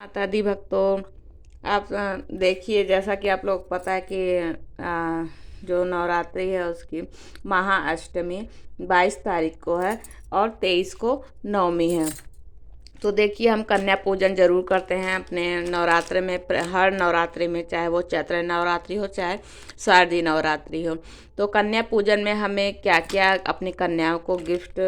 माता दी भक्तों, आप देखिए, जैसा कि आप लोग पता है कि जो नवरात्रि है उसकी महाअष्टमी 22 तारीख को है और 23 को नवमी है। तो देखिए, हम कन्या पूजन जरूर करते हैं अपने नवरात्र में, हर नवरात्रि में, चाहे वो चैत्र नवरात्रि हो चाहे शारदीय नवरात्रि हो। तो कन्या पूजन में हमें क्या क्या अपनी कन्याओं को गिफ्ट,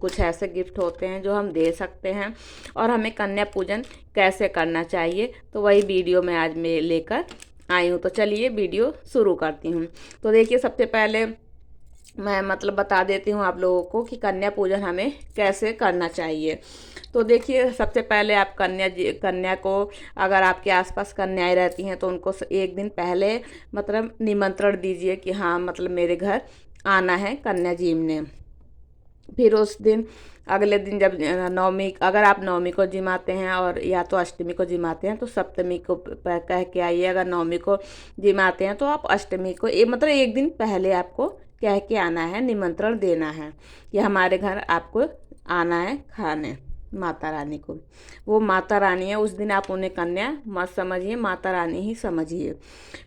कुछ ऐसे गिफ्ट होते हैं जो हम दे सकते हैं और हमें कन्या पूजन कैसे करना चाहिए, तो वही वीडियो मैं आज में लेकर आई हूँ। तो चलिए वीडियो शुरू करती हूँ। तो देखिए, सबसे पहले मैं बता देती हूँ आप लोगों को कि कन्या पूजन हमें कैसे करना चाहिए। तो देखिए, सबसे पहले आप कन्या को, अगर आपके आसपास कन्याएं रहती हैं तो उनको एक दिन पहले निमंत्रण दीजिए कि हाँ, मेरे घर आना है कन्या जी ने। फिर उस दिन, अगले दिन जब नवमी, अगर आप नवमी को जिमाते हैं और या तो अष्टमी को जिमाते हैं तो सप्तमी को कह के आइए। अगर नवमी को जिमाते हैं तो आप अष्टमी को एक दिन पहले आपको कह के आना है, निमंत्रण देना है कि हमारे घर आपको आना है खाने माता रानी को। वो माता रानी है, उस दिन आप उन्हें कन्या मत समझिए, माता रानी ही समझिए।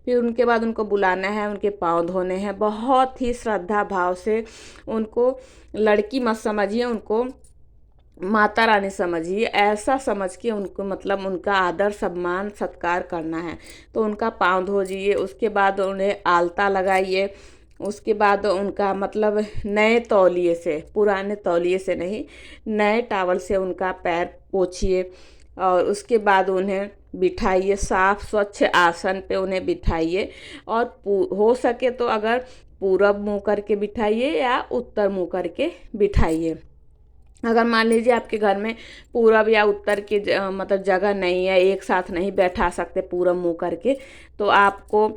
फिर उनके बाद उनको बुलाना है, उनके पाँव धोने हैं, बहुत ही श्रद्धा भाव से उनको, लड़की मत समझिए, उनको माता रानी समझिए। ऐसा समझ के उनको उनका आदर सम्मान सत्कार करना है। तो उनका पाँव धोजिए, उसके बाद उन्हें आलता लगाइए। उसके बाद उनका नए तौलिए से, पुराने तौलिए से नहीं, नए टावल से उनका पैर पोछिए और उसके बाद उन्हें बिठाइए, साफ स्वच्छ आसन पे उन्हें बिठाइए। और हो सके तो अगर पूरब मुँह करके बिठाइए या उत्तर मुँह करके बिठाइए। अगर मान लीजिए आपके घर में पूरब या उत्तर की जगह नहीं है, एक साथ नहीं बैठा सकते पूरब मुँह करके, तो आपको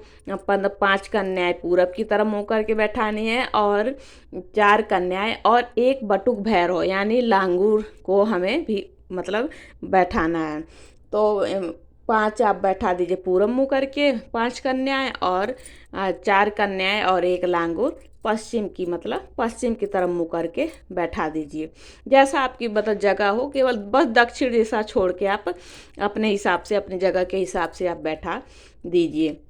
5 कन्याएं पूरब की तरफ मुँह करके बैठानी है और 4 कन्याएं और एक बटुक भैरव यानी लांगूर को हमें भी बैठाना है। तो 5 आप बैठा दीजिए पूरब मुँह करके, 5 कन्याएं और 4 कन्याएं और एक लांगूर पश्चिम की तरफ मुँह करके बैठा दीजिए। जैसा आपकी जगह हो, केवल बस दक्षिण दिशा छोड़ के आप अपने हिसाब से, अपनी जगह के हिसाब से आप बैठा दीजिए।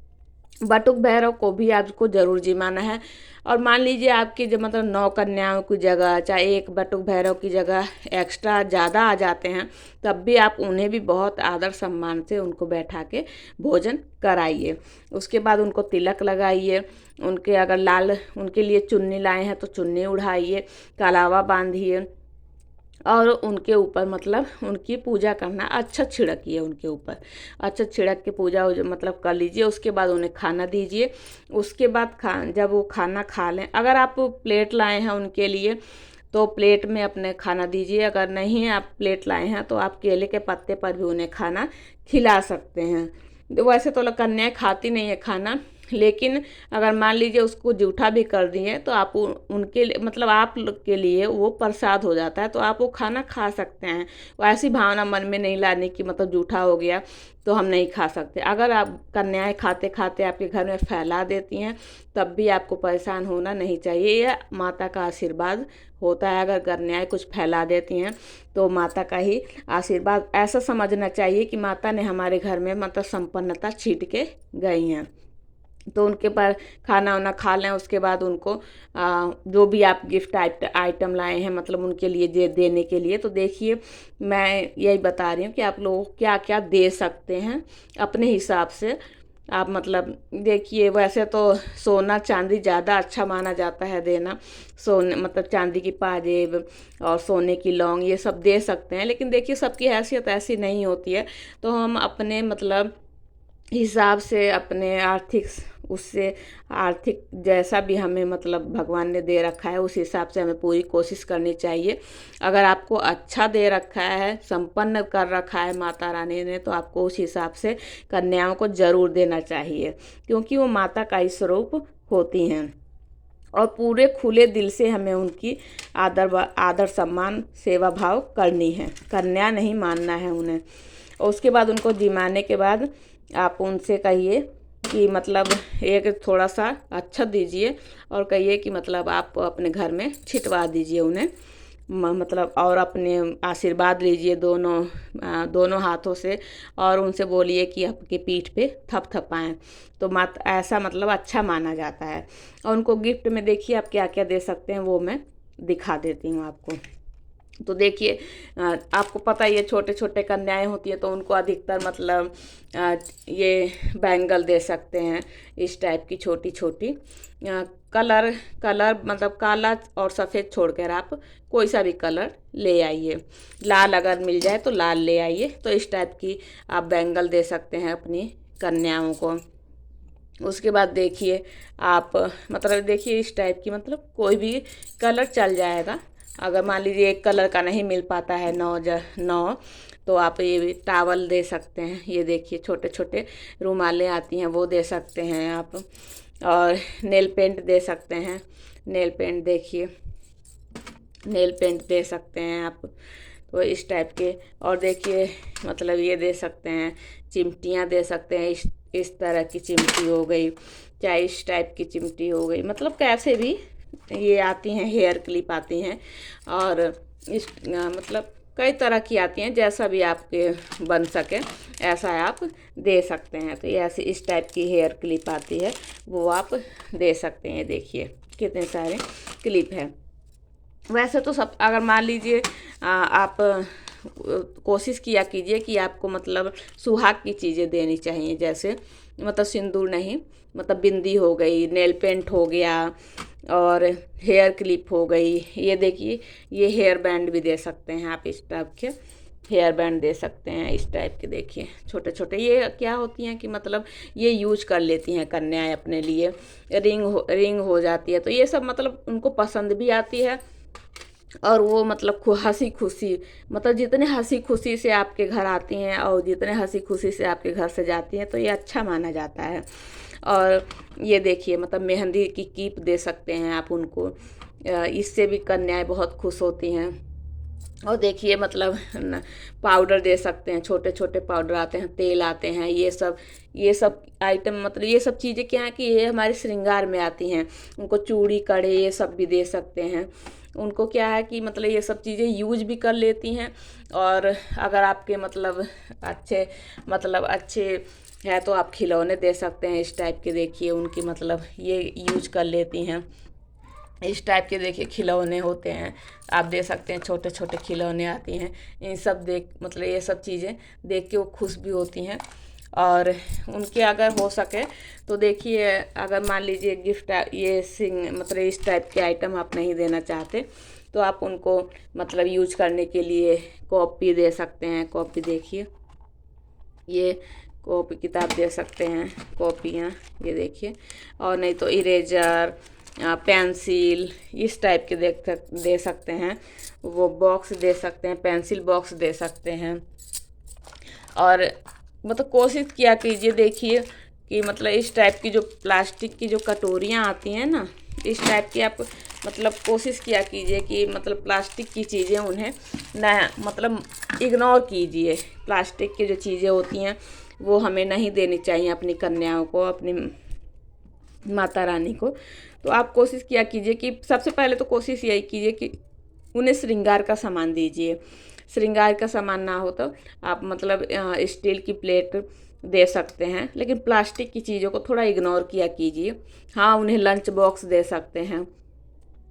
बटुक भैरव को भी आपको जरूर जिमाना है। और मान लीजिए आपकी जो 9 कन्याओं की जगह, चाहे एक बटुक भैरव की जगह एक्स्ट्रा ज़्यादा आ जाते हैं, तब भी आप उन्हें भी बहुत आदर सम्मान से उनको बैठा के भोजन कराइए। उसके बाद उनको तिलक लगाइए, उनके अगर लाल उनके लिए चुन्नी लाए हैं तो चुन्नी उड़ाइए, कलावा बांधिए और उनके ऊपर उनकी पूजा करना, अच्छा छिड़किए उनके ऊपर, अच्छा छिड़क के पूजा कर लीजिए। उसके बाद उन्हें खाना दीजिए। उसके बाद जब वो खाना खा लें, अगर आप प्लेट लाए हैं उनके लिए तो प्लेट में अपने खाना दीजिए। अगर नहीं आप प्लेट लाए हैं तो आप केले के पत्ते पर भी उन्हें खाना खिला सकते हैं। वैसे तो कन्याएं खाती नहीं है खाना, लेकिन अगर मान लीजिए उसको जूठा भी कर दिए तो आप उनके लिए आप लोग के लिए वो प्रसाद हो जाता है, तो आप वो खाना खा सकते हैं। वैसी भावना मन में नहीं लाने की जूठा हो गया तो हम नहीं खा सकते। अगर आप कन्याएं खाते खाते आपके घर में फैला देती हैं तब भी आपको परेशान होना नहीं चाहिए। यह माता का आशीर्वाद होता है। अगर कन्याएं कुछ फैला देती हैं तो माता का ही आशीर्वाद, ऐसा समझना चाहिए कि माता ने हमारे घर में संपन्नता छीट के गई हैं। तो उनके पर खाना वाना खा लें। उसके बाद उनको जो भी आप गिफ्ट आइटम लाए हैं उनके लिए देने के लिए, तो देखिए मैं यही बता रही हूँ कि आप लोग क्या क्या दे सकते हैं अपने हिसाब से। आप देखिए, वैसे तो सोना चांदी ज़्यादा अच्छा माना जाता है देना। सोने चांदी की पाजेब और सोने की लौंग ये सब दे सकते हैं, लेकिन देखिए सबकी हैसियत ऐसी नहीं होती है। तो हम अपने हिसाब से, अपने आर्थिक जैसा भी हमें भगवान ने दे रखा है उस हिसाब से हमें पूरी कोशिश करनी चाहिए। अगर आपको अच्छा दे रखा है, संपन्न कर रखा है माता रानी ने, तो आपको उस हिसाब से कन्याओं को जरूर देना चाहिए, क्योंकि वो माता का ही स्वरूप होती हैं। और पूरे खुले दिल से हमें उनकी आदर सम्मान सेवा भाव करनी है, कन्या नहीं मानना है उन्हें। और उसके बाद उनको जिमाने के बाद आप उनसे कहिए कि एक थोड़ा सा अच्छा दीजिए और कहिए कि आप अपने घर में छिटवा दीजिए उन्हें। मतलब और अपने आशीर्वाद लीजिए दोनों हाथों से, और उनसे बोलिए कि आपकी पीठ पे थपथपाएं। तो ऐसा मतलब अच्छा माना जाता है। और उनको गिफ्ट में देखिए आप क्या क्या दे सकते हैं, वो मैं दिखा देती हूँ आपको। तो देखिए आपको पता ही है छोटे छोटे कन्याएं होती है तो उनको अधिकतर मतलब ये बैंगल दे सकते हैं, इस टाइप की छोटी छोटी। कलर कलर मतलब काला और सफ़ेद छोड़कर आप कोई सा भी कलर ले आइए। लाल अगर मिल जाए तो लाल ले आइए। तो इस टाइप की आप बैंगल दे सकते हैं अपनी कन्याओं को। उसके बाद देखिए आप मतलब देखिए इस टाइप की मतलब कोई भी कलर चल जाएगा। अगर मान लीजिए एक कलर का नहीं मिल पाता है 9 तो आप ये टावल दे सकते हैं। ये देखिए छोटे छोटे रुमालें आती हैं वो दे सकते हैं आप। और नेल पेंट दे सकते हैं। नेल पेंट देखिए, नेल पेंट दे सकते हैं आप। तो इस टाइप के। और देखिए मतलब ये दे सकते हैं, चिमटियाँ दे सकते हैं। इस तरह की चिमटी हो गई, चाहे इस टाइप की चिमटी हो गई, मतलब कैसे भी ये आती हैं। हेयर क्लिप आती हैं और इस मतलब कई तरह की आती हैं, जैसा भी आपके बन सके ऐसा आप दे सकते हैं। तो ये ऐसे इस टाइप की हेयर क्लिप आती है, वो आप दे सकते हैं। देखिए कितने सारे क्लिप हैं। वैसे तो सब अगर मान लीजिए आप कोशिश किया कीजिए कि आपको मतलब सुहाग की चीज़ें देनी चाहिए, जैसे मतलब सिंदूर नहीं, मतलब बिंदी हो गई, नेल पेंट हो गया और हेयर क्लिप हो गई। ये देखिए ये हेयर बैंड भी दे सकते हैं आप, इस टाइप के हेयर बैंड दे सकते हैं इस टाइप के। देखिए छोटे छोटे ये क्या होती हैं कि मतलब ये यूज कर लेती हैं कन्याएं अपने लिए। रिंग हो जाती है तो ये सब मतलब उनको पसंद भी आती है। और वो मतलब हंसी खुशी, मतलब जितने हंसी खुशी से आपके घर आती हैं और जितने हंसी खुशी से आपके घर से जाती हैं तो ये अच्छा माना जाता है। और ये देखिए मतलब मेहंदी की कीप दे सकते हैं आप उनको, इससे भी कन्याएं बहुत खुश होती हैं। और देखिए मतलब पाउडर दे सकते हैं, छोटे छोटे पाउडर आते हैं, तेल आते हैं, ये सब आइटम मतलब ये सब चीज़ें क्या है कि ये हमारे श्रृंगार में आती हैं। उनको चूड़ी कड़े ये सब भी दे सकते हैं। उनको क्या है कि मतलब ये सब चीज़ें यूज भी कर लेती हैं। और अगर आपके मतलब अच्छे है तो आप खिलौने दे सकते हैं इस टाइप के। देखिए उनकी मतलब ये यूज कर लेती हैं इस टाइप के। देखिए खिलौने होते हैं, आप दे सकते हैं, छोटे छोटे खिलौने आती हैं। इन सब देख मतलब ये सब चीज़ें देख के वो खुश भी होती हैं। और उनके अगर हो सके तो देखिए अगर मान लीजिए गिफ्ट ये मतलब इस टाइप के आइटम आप नहीं देना चाहते तो आप उनको मतलब यूज करने के लिए कॉपी दे सकते हैं। कॉपी देखिए, ये कॉपी किताब दे सकते हैं, कॉपियाँ ये देखिए। और नहीं तो इरेजर, पेंसिल इस टाइप के दे सकते हैं। वो बॉक्स दे सकते हैं, पेंसिल बॉक्स दे सकते हैं। और मतलब कोशिश किया कीजिए देखिए कि मतलब इस टाइप की जो प्लास्टिक की जो कटोरियाँ आती हैं ना, इस टाइप की आप मतलब कोशिश किया कीजिए कि मतलब प्लास्टिक की चीज़ें उन्हें ना मतलब इग्नोर कीजिए। प्लास्टिक की जो चीज़ें होती हैं वो हमें नहीं देनी चाहिए अपनी कन्याओं को, अपनी माता रानी को। तो आप कोशिश किया कीजिए कि सबसे पहले तो कोशिश यही कीजिए कि उन्हें श्रृंगार का सामान दीजिए। श्रृंगार का सामान ना हो तो आप मतलब स्टील की प्लेट दे सकते हैं, लेकिन प्लास्टिक की चीज़ों को थोड़ा इग्नोर किया कीजिए। हाँ उन्हें लंच बॉक्स दे सकते हैं,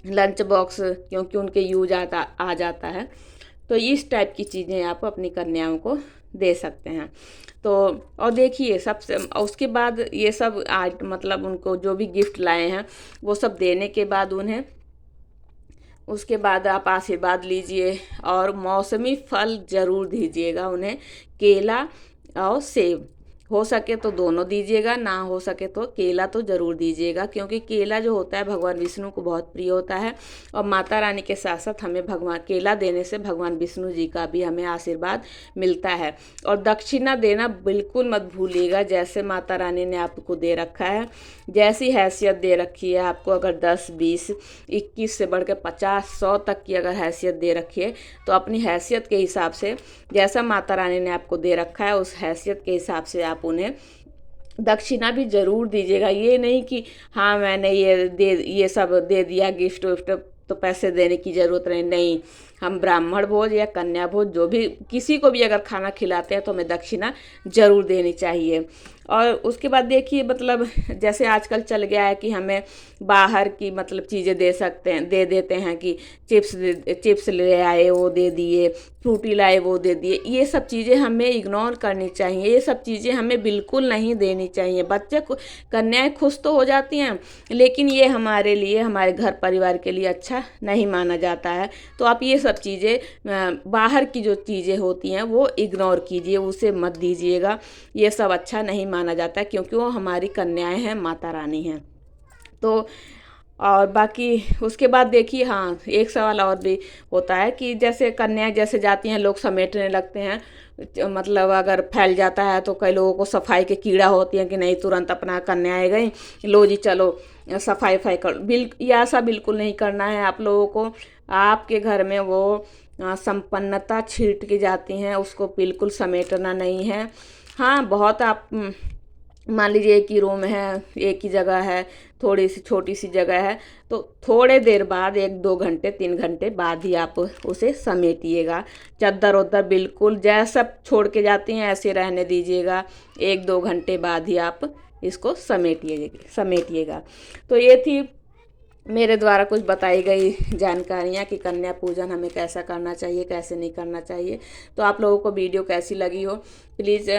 लंच बॉक्स क्योंकि उनके यूज आ जाता है। तो इस टाइप की चीज़ें आप अपनी कन्याओं को दे सकते हैं। तो और देखिए सबसे उसके बाद ये सब मतलब उनको जो भी गिफ्ट लाए हैं वो सब देने के बाद उन्हें उसके बाद आप आशीर्वाद लीजिए। और मौसमी फल ज़रूर दीजिएगा उन्हें, केला और सेब। हो सके तो दोनों दीजिएगा, ना हो सके तो केला तो ज़रूर दीजिएगा, क्योंकि केला जो होता है भगवान विष्णु को बहुत प्रिय होता है। और माता रानी के साथ साथ हमें भगवान केला देने से भगवान विष्णु जी का भी हमें आशीर्वाद मिलता है। और दक्षिणा देना बिल्कुल मत भूलिएगा, जैसे माता रानी ने आपको दे रखा है, जैसी हैसियत दे रखी है आपको। अगर 10, 20, 21 से बढ़ के 50, 100 तक की अगर हैसियत दे रखी है तो अपनी हैसियत के हिसाब से जैसा माता रानी ने आपको दे रखा है उस हैसियत के हिसाब से आप उन्हें दक्षिणा भी ज़रूर दीजिएगा। ये नहीं कि हाँ मैंने ये सब दे दिया गिफ्ट विफ्ट, तो पैसे देने की ज़रूरत नहीं। हम ब्राह्मण भोज या कन्या भोज जो भी किसी को भी अगर खाना खिलाते हैं तो हमें दक्षिणा ज़रूर देनी चाहिए। और उसके बाद देखिए मतलब जैसे आजकल चल गया है कि हमें बाहर की मतलब चीज़ें दे सकते हैं, दे देते हैं कि चिप्स ले आए वो दे दिए, फ्रूटी लाए वो दे दिए। ये सब चीज़ें हमें इग्नोर करनी चाहिए, ये सब चीज़ें हमें बिल्कुल नहीं देनी चाहिए। बच्चे को कन्याएं खुश तो हो जाती हैं, लेकिन ये हमारे लिए, हमारे घर परिवार के लिए अच्छा नहीं माना जाता है। तो आप ये सब चीज़ें बाहर की जो चीज़ें होती हैं वो इग्नोर कीजिए, उसे मत दीजिएगा। ये सब अच्छा नहीं माना जाता है, क्योंकि वो हमारी कन्याएं हैं, माता रानी हैं। तो और बाकी उसके बाद देखिए, हाँ एक सवाल और भी होता है कि जैसे कन्याएं जैसे जाती हैं लोग समेटने लगते हैं, मतलब अगर फैल जाता है तो कई लोगों को सफाई के कीड़ा होती है कि नहीं तुरंत अपना कन्याएं गई, लो जी चलो सफाई कर। ये ऐसा बिल्कुल नहीं करना है आप लोगों को। आपके घर में वो संपन्नता छीट के जाती हैं, उसको बिल्कुल समेटना नहीं है। हाँ बहुत आप मान लीजिए एक ही रूम है, एक ही जगह है, थोड़ी सी छोटी सी जगह है, तो थोड़े देर बाद 1-2 घंटे 3 घंटे बाद ही आप उसे समेटिएगा। चद्दर उद्दर बिल्कुल जैसा छोड़ के जाती हैं ऐसे रहने दीजिएगा। 1-2 घंटे बाद ही आप इसको समेटिएगा। तो ये थी मेरे द्वारा कुछ बताई गई जानकारियाँ कि कन्या पूजन हमें कैसा करना चाहिए, कैसे नहीं करना चाहिए। तो आप लोगों को वीडियो कैसी लगी हो प्लीज़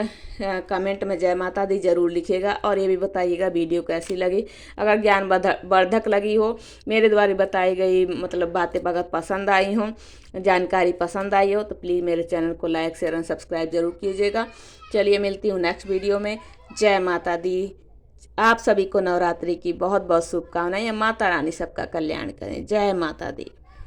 कमेंट में जय माता दी ज़रूर लिखिएगा, और ये भी बताइएगा वीडियो कैसी लगी। अगर ज्ञान वर्धक लगी हो, मेरे द्वारा बताई गई मतलब बातें अगर पसंद आई हों, जानकारी पसंद आई हो, तो प्लीज़ मेरे चैनल को लाइक शेयर और सब्सक्राइब ज़रूर कीजिएगा। चलिए मिलती हूँ नेक्स्ट वीडियो में। जय माता दी। आप सभी को नवरात्रि की बहुत बहुत शुभकामनाएं। माता रानी सबका कल्याण करें। जय माता दी।